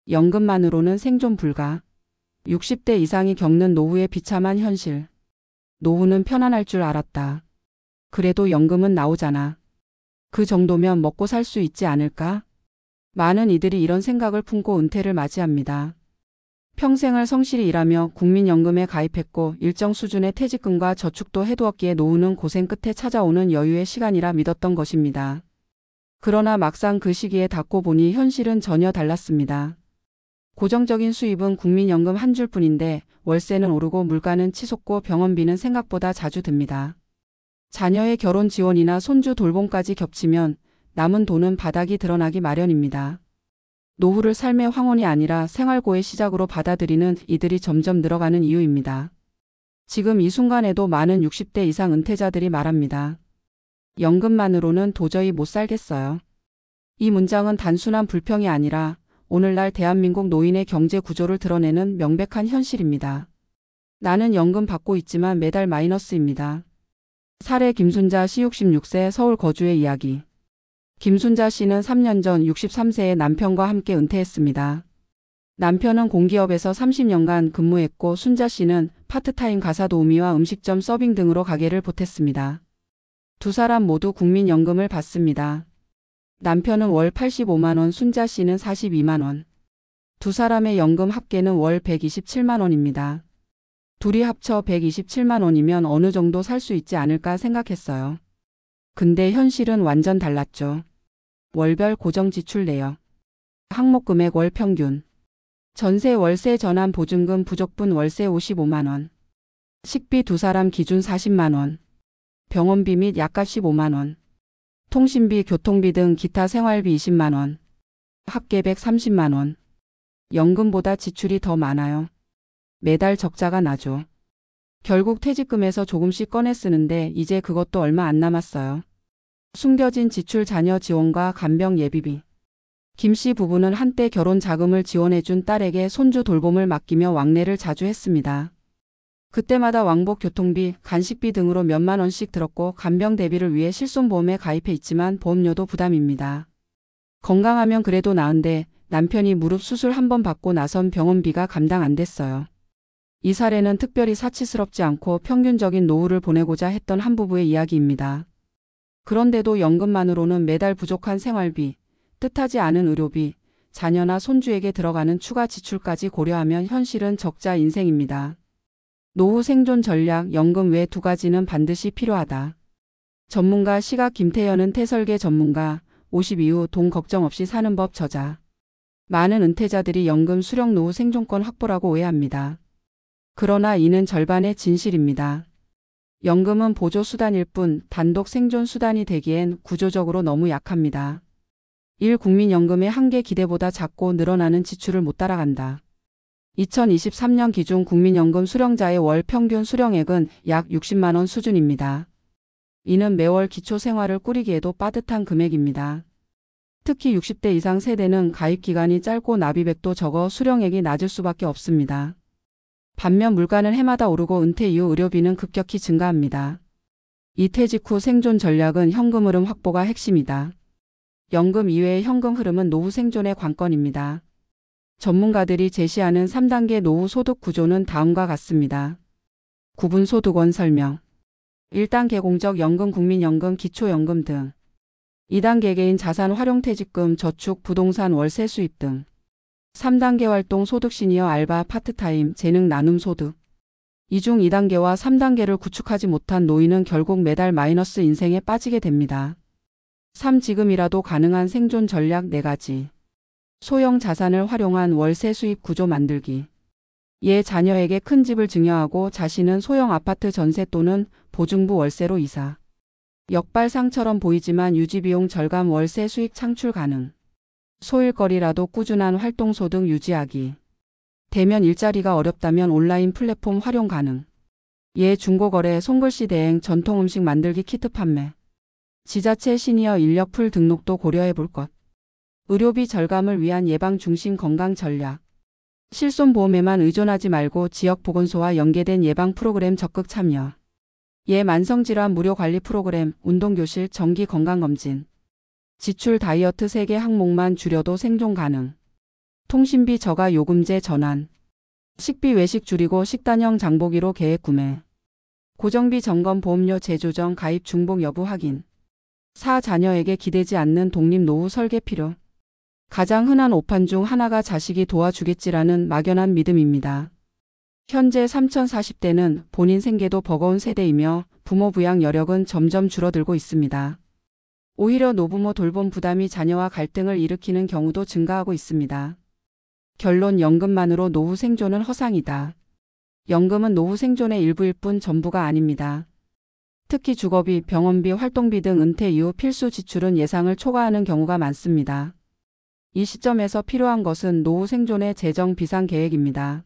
연금만으로는 생존 불가. 60대 이상이 겪는 노후의 비참한 현실. 노후는 편안할 줄 알았다. 그래도 연금은 나오잖아. 그 정도면 먹고 살 수 있지 않을까? 많은 이들이 이런 생각을 품고 은퇴를 맞이합니다. 평생을 성실히 일하며 국민연금에 가입했고 일정 수준의 퇴직금과 저축도 해두었기에 노후는 고생 끝에 찾아오는 여유의 시간이라 믿었던 것입니다. 그러나 막상 그 시기에 닿고 보니 현실은 전혀 달랐습니다. 고정적인 수입은 국민연금 한 줄뿐인데 월세는 오르고 물가는 치솟고 병원비는 생각보다 자주 듭니다. 자녀의 결혼 지원이나 손주 돌봄까지 겹치면 남은 돈은 바닥이 드러나기 마련입니다. 노후를 삶의 황혼이 아니라 생활고의 시작으로 받아들이는 이들이 점점 늘어가는 이유입니다. 지금 이 순간에도 많은 60대 이상 은퇴자들이 말합니다. 연금만으로는 도저히 못 살겠어요. 이 문장은 단순한 불평이 아니라 오늘날 대한민국 노인의 경제 구조를 드러내는 명백한 현실입니다. 나는 연금 받고 있지만 매달 마이너스입니다. 사례 김순자 씨 66세 서울 거주의 이야기. 김순자 씨는 3년 전 63세의 남편과 함께 은퇴했습니다. 남편은 공기업에서 30년간 근무했고 순자 씨는 파트타임 가사 도우미와 음식점 서빙 등으로 가게를 보탰습니다. 두 사람 모두 국민연금을 받습니다. 남편은 월 85만 원, 순자 씨는 42만 원. 두 사람의 연금 합계는 월 127만 원입니다. 둘이 합쳐 127만 원이면 어느 정도 살 수 있지 않을까 생각했어요. 근데 현실은 완전 달랐죠. 월별 고정 지출 내역. 항목 금액 월 평균. 전세 월세 전환 보증금 부족분 월세 55만 원. 식비 두 사람 기준 40만 원. 병원비 및 약값 15만 원. 통신비, 교통비 등 기타 생활비 20만 원. 합계 130만 원. 연금보다 지출이 더 많아요. 매달 적자가 나죠. 결국 퇴직금에서 조금씩 꺼내 쓰는데 이제 그것도 얼마 안 남았어요. 숨겨진 지출 자녀 지원과 간병 예비비. 김 씨 부부는 한때 결혼 자금을 지원해준 딸에게 손주 돌봄을 맡기며 왕래를 자주 했습니다. 그때마다 왕복 교통비, 간식비 등으로 몇만 원씩 들었고 간병 대비를 위해 실손보험에 가입해 있지만 보험료도 부담입니다. 건강하면 그래도 나은데 남편이 무릎 수술 한 번 받고 나선 병원비가 감당 안 됐어요. 이 사례는 특별히 사치스럽지 않고 평균적인 노후를 보내고자 했던 한 부부의 이야기입니다. 그런데도 연금만으로는 매달 부족한 생활비, 뜻하지 않은 의료비, 자녀나 손주에게 들어가는 추가 지출까지 고려하면 현실은 적자 인생입니다. 노후 생존 전략, 연금 외 두 가지는 반드시 필요하다. 전문가 시각 김태현은 태설계 전문가, 50 이후 돈 걱정 없이 사는 법 저자. 많은 은퇴자들이 연금 수령 노후 생존권 확보라고 오해합니다. 그러나 이는 절반의 진실입니다. 연금은 보조 수단일 뿐 단독 생존 수단이 되기엔 구조적으로 너무 약합니다. 1. 국민연금의 한계 기대보다 작고 늘어나는 지출을 못 따라간다. 2023년 기준 국민연금 수령자의 월 평균 수령액은 약 60만 원 수준입니다. 이는 매월 기초생활을 꾸리기에도 빠듯한 금액입니다. 특히 60대 이상 세대는 가입기간이 짧고 납입액도 적어 수령액이 낮을 수밖에 없습니다. 반면 물가는 해마다 오르고 은퇴 이후 의료비는 급격히 증가합니다. 이 퇴직 후 생존 전략은 현금 흐름 확보가 핵심이다. 연금 이외의 현금 흐름은 노후 생존의 관건입니다. 전문가들이 제시하는 3단계 노후 소득 구조는 다음과 같습니다. 구분소득원 설명. 1단계 공적 연금, 국민연금, 기초연금 등. 2단계 개인 자산 활용 퇴직금, 저축, 부동산 월세 수입 등. 3단계 활동 소득 시니어 알바, 파트타임, 재능 나눔 소득. 이 중 2단계와 3단계를 구축하지 못한 노인은 결국 매달 마이너스 인생에 빠지게 됩니다. 3. 지금이라도 가능한 생존 전략 4가지. 소형 자산을 활용한 월세 수입 구조 만들기. 예 자녀에게 큰 집을 증여하고 자신은 소형 아파트 전세 또는 보증부 월세로 이사. 역발상처럼 보이지만 유지비용 절감 월세 수익 창출 가능. 소일거리라도 꾸준한 활동소득 유지하기. 대면 일자리가 어렵다면 온라인 플랫폼 활용 가능. 예 중고거래, 손글씨 대행, 전통음식 만들기 키트 판매. 지자체 시니어 인력 풀 등록도 고려해 볼 것. 의료비 절감을 위한 예방 중심 건강 전략. 실손보험에만 의존하지 말고 지역보건소와 연계된 예방 프로그램 적극 참여. 예 만성질환 무료 관리 프로그램, 운동교실, 정기 건강검진. 지출 다이어트 3개 항목만 줄여도 생존 가능. 통신비 저가 요금제 전환, 식비 외식 줄이고 식단형 장보기로 계획 구매, 고정비 점검 보험료 재조정 가입 중복 여부 확인, 4자녀에게 기대지 않는 독립 노후 설계 필요. 가장 흔한 오판 중 하나가 자식이 도와주겠지라는 막연한 믿음입니다. 현재 3040대는 본인 생계도 버거운 세대이며 부모 부양 여력은 점점 줄어들고 있습니다. 오히려 노부모 돌봄 부담이 자녀와 갈등을 일으키는 경우도 증가하고 있습니다. 결론 연금만으로 노후 생존은 허상이다. 연금은 노후 생존의 일부일 뿐 전부가 아닙니다. 특히 주거비, 병원비, 활동비 등 은퇴 이후 필수 지출은 예상을 초과하는 경우가 많습니다. 이 시점에서 필요한 것은 노후 생존의 재정 비상 계획입니다.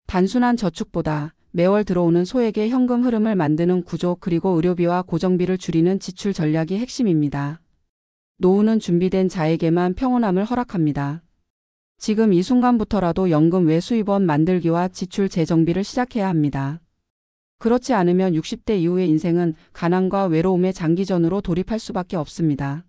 단순한 저축보다 매월 들어오는 소액의 현금 흐름을 만드는 구조 그리고 의료비와 고정비를 줄이는 지출 전략이 핵심입니다. 노후는 준비된 자에게만 평온함을 허락합니다. 지금 이 순간부터라도 연금 외 수입원 만들기와 지출 재정비를 시작해야 합니다. 그렇지 않으면 60대 이후의 인생은 가난과 외로움의 장기전으로 돌입할 수밖에 없습니다.